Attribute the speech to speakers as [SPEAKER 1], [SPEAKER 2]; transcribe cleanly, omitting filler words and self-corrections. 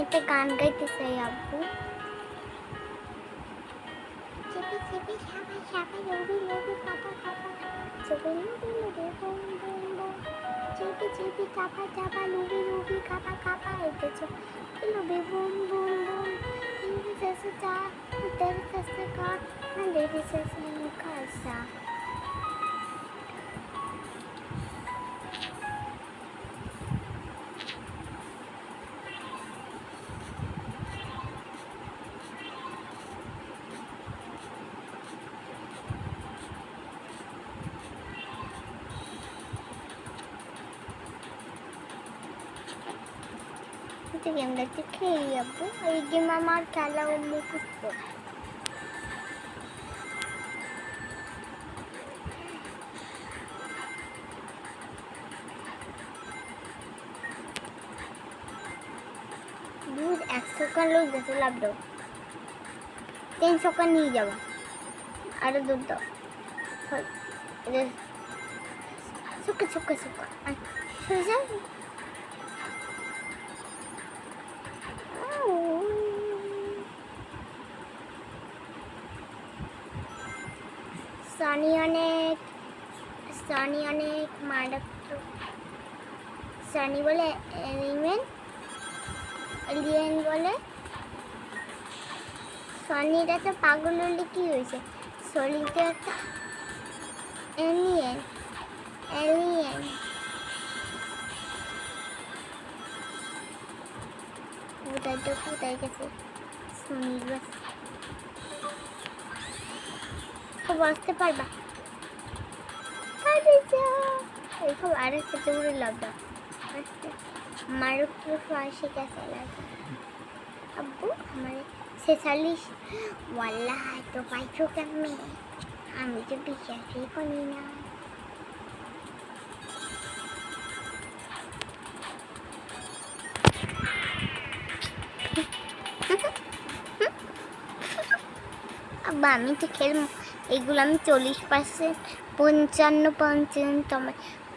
[SPEAKER 1] একটা গান গাইতে চাই আব্বু। চেপে চেপে সাপা সাপা লবি লবি কাপা কাপা চেপে lobby lobby boom boom boom চেপে চেপে কাপা চাপা লবি লবি কাপা কাপা এতে চেপে লবি বুম বুম বুম ইংরেজি সে চা তেরে সে কা মেরে সে কাসা। গেমটা খেয়ে যাবো, এই গেম আমার খেলা মুখস্থ। দুধ 100 কান লোক যেতে লাভ দাও, 300 কান নিয়ে যাবো, আরো দুধ দাও। শুকা শুকা শুকা সানি অনেক মারাত্মক। সানি বলে এলিয়েন বলে সানির একটা পাগল হলে কি হয়েছে, সলিতে একটা এলিয়েন কোথায় গেছে সনির বাস বসতে পারবা। এইসব আরেকটা জোরে লাগবে মারুক্ত ফাঁসি কাছে লাগে আব্বু আমার 46 ওয়াল্লাহ তো পাইছো কেমনে, আমি তো বিশ্বাসই করি না। আব্বা আমি তো খেলবো এগুলো, আমি 40% 55